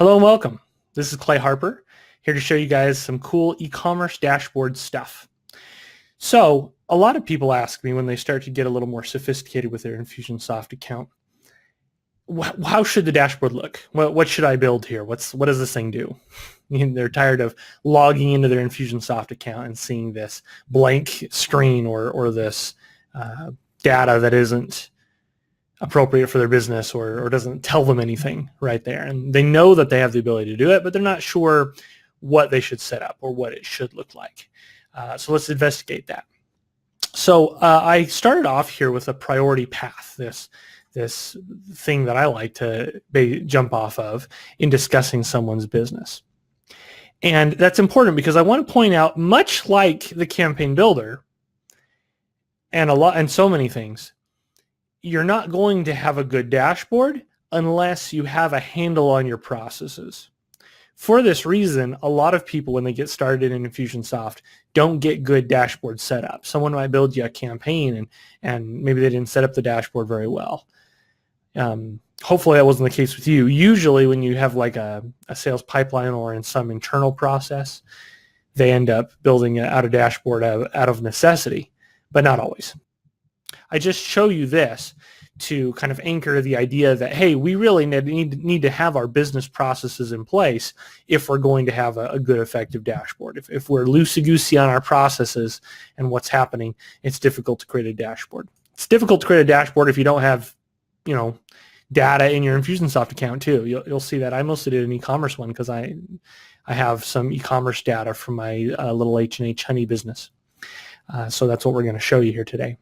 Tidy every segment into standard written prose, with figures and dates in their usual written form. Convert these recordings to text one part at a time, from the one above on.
Hello and welcome. This is Clay Harper, here to show you guys some cool e-commerce dashboard stuff. So a lot of people ask me when they start to get a little more sophisticated with their Infusionsoft account, how should the dashboard look? What should I build here? What does this thing do? They're tired of logging into their Infusionsoft account and seeing this blank screen or this data that isn't appropriate for their business or doesn't tell them anything right there. And they know that they have the ability to do it, but they're not sure what they should set up or what it should look like. So let's investigate that. So I started off here with a priority path, this thing that I like to jump off of in discussing someone's business. And that's important because I want to point out, much like the campaign builder and so many things, you're not going to have a good dashboard unless you have a handle on your processes. For this reason, a lot of people, when they get started in Infusionsoft, don't get good dashboard set up. Someone might build you a campaign and maybe they didn't set up the dashboard very well. Hopefully that wasn't the case with you. Usually when you have like a sales pipeline or in some internal process, they end up building out a dashboard out of necessity, but not always. I just show you this to kind of anchor the idea that, hey, we really need to have our business processes in place if we're going to have a good, effective dashboard. If we're loosey-goosey on our processes and what's happening, it's difficult to create a dashboard. It's difficult to create a dashboard if you don't have, data in your Infusionsoft account too. You'll see that I mostly did an e-commerce one because I have some e-commerce data from my little H&H honey business. So that's what we're going to show you here today.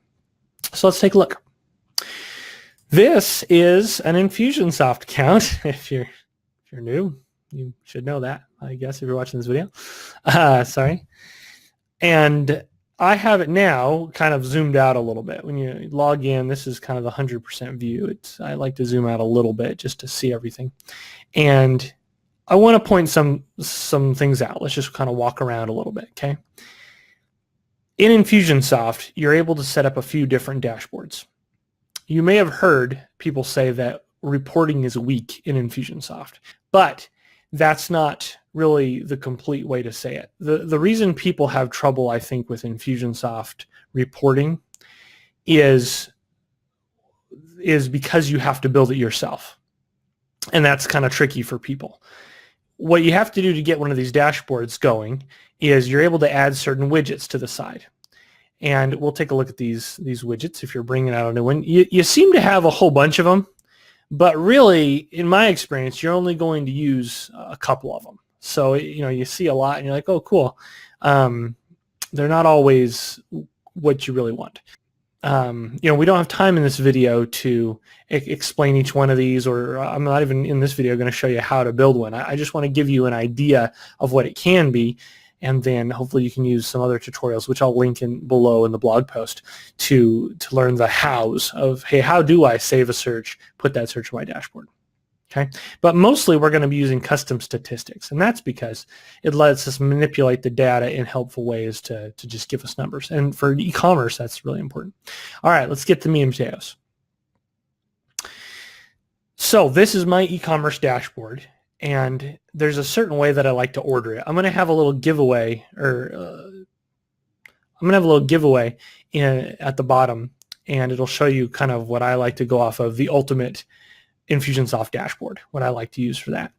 So let's take a look. This is an Infusionsoft account. If you're new, you should know that, I guess, if you're watching this video. Sorry. And I have it now kind of zoomed out a little bit. When you log in, this is kind of the 100% view. I like to zoom out a little bit just to see everything. And I want to point some things out. Let's just kind of walk around a little bit, okay? In Infusionsoft, you're able to set up a few different dashboards. You may have heard people say that reporting is weak in Infusionsoft, but that's not really the complete way to say it. The reason people have trouble, I think, with Infusionsoft reporting is because you have to build it yourself. And that's kind of tricky for people. What you have to do to get one of these dashboards going is you're able to add certain widgets to the side. And we'll take a look at these widgets if you're bringing out a new one. You seem to have a whole bunch of them, but really, in my experience, you're only going to use a couple of them. So, you see a lot and you're like, oh, cool. They're not always what you really want. We don't have time in this video to explain each one of these, or I'm not even in this video going to show you how to build one. I just want to give you an idea of what it can be, and then hopefully you can use some other tutorials, which I'll link in below in the blog post, to learn the hows of, hey, how do I save a search, put that search in my dashboard? Okay, but mostly we're going to be using custom statistics, and that's because it lets us manipulate the data in helpful ways to just give us numbers. And for e-commerce, that's really important. All right, let's get to meat and potatoes. So this is my e-commerce dashboard, and there's a certain way that I like to order it. I'm going to have a little giveaway, at the bottom, and it'll show you kind of what I like to go off of, the ultimate Infusionsoft dashboard, what I like to use for that.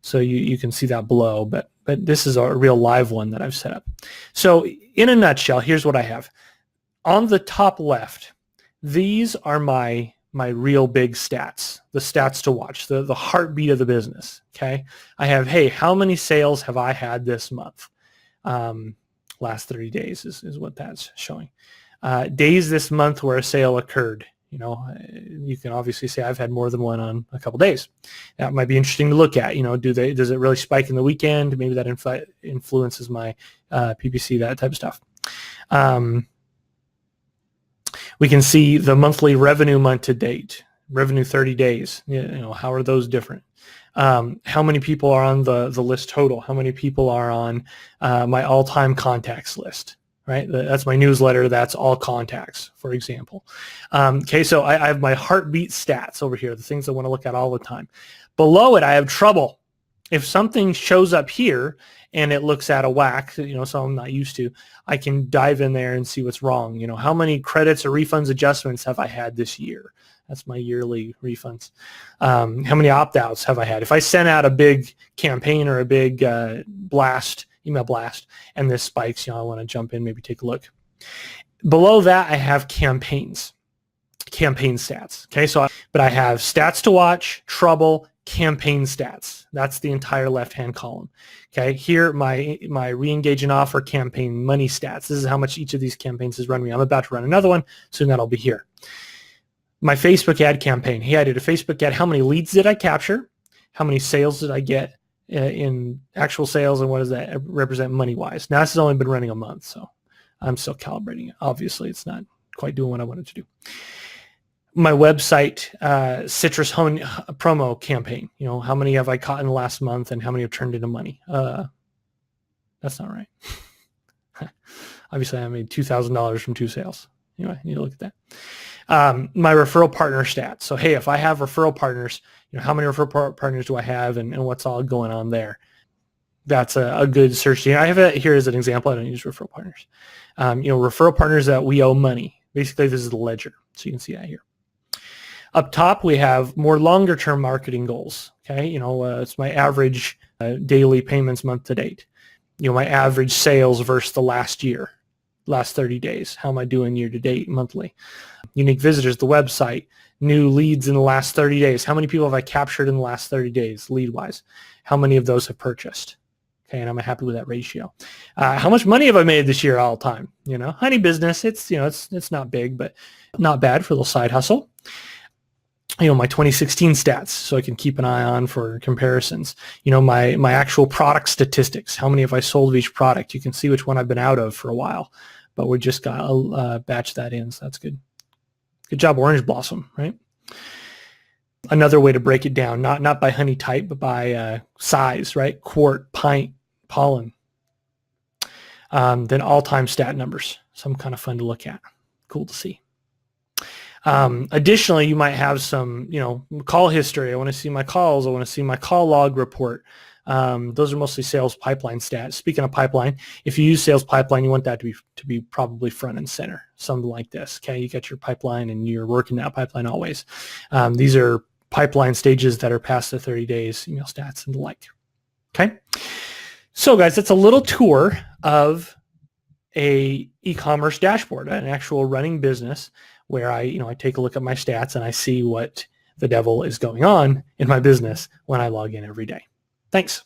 So you can see that below, but this is a real live one that I've set up. So in a nutshell, here's what I have. On the top left, these are my real big stats, the stats to watch, the heartbeat of the business, okay? I have, hey, how many sales have I had this month? Last 30 days is what that's showing. Days this month where a sale occurred. You can obviously say I've had more than one on a couple days. That might be interesting to look at. Does it really spike in the weekend? Maybe that influences my PPC, that type of stuff. We can see the monthly revenue month to date, revenue 30 days. How are those different? How many people are on the list total? How many people are on my all-time contacts list? Right? That's my newsletter. That's all contacts, for example. Okay, so I have my heartbeat stats over here, the things I want to look at all the time. Below it, I have trouble. If something shows up here and it looks out of whack, so I'm not used to, I can dive in there and see what's wrong. How many credits or refunds adjustments have I had this year? That's my yearly refunds. How many opt-outs have I had? If I sent out a big campaign or a big email blast, and this spikes, I want to jump in, maybe take a look. Below that, I have campaign stats. Okay, but I have stats to watch, trouble, campaign stats. That's the entire left-hand column. Okay, here my re-engage and offer campaign money stats. This is how much each of these campaigns has run me. I'm about to run another one, soon that'll be here. My Facebook ad campaign. Hey, I did a Facebook ad. How many leads did I capture? How many sales did I get in actual sales, and what does that represent money-wise? Now, this has only been running a month, so I'm still calibrating it. Obviously, it's not quite doing what I wanted to do. My website citrus home promo campaign. How many have I caught in the last month, and how many have turned into money? That's not right. Obviously, I made $2,000 from 2 sales. Anyway, you need to look at that. My referral partner stats. So, hey, if I have referral partners, how many referral partners do I have, and what's all going on there? That's a good search. I have it here as an example. I don't use referral partners. Referral partners that we owe money. Basically, this is the ledger, so you can see that here. Up top, we have more longer-term marketing goals. Okay, it's my average daily payments month to date. My average sales versus the last 30 days. How am I doing year to date, monthly? Unique visitors, the website, new leads in the last 30 days. How many people have I captured in the last 30 days, lead-wise? How many of those have purchased? Okay, and I'm happy with that ratio. How much money have I made this year all time? Honey business, it's not big, but not bad for a little side hustle. My 2016 stats, so I can keep an eye on for comparisons. My actual product statistics. How many have I sold of each product? You can see which one I've been out of for a while, but we just got to batch that in, so that's good. Good job, Orange Blossom, right? Another way to break it down, not by honey type, but by size, right? Quart, pint, pollen. Then all-time stat numbers. Some kind of fun to look at. Cool to see. Additionally, you might have some, call history. I want to see my calls. I want to see my call log report. Those are mostly sales pipeline stats. Speaking of pipeline, if you use sales pipeline, you want that to be probably front and center, something like this. Okay, you got your pipeline and you're working that pipeline always. These are pipeline stages that are past the 30 days, email stats and the like. Okay, so guys, that's a little tour of a e-commerce dashboard, an actual running business where I take a look at my stats and I see what the devil is going on in my business when I log in every day. Thanks.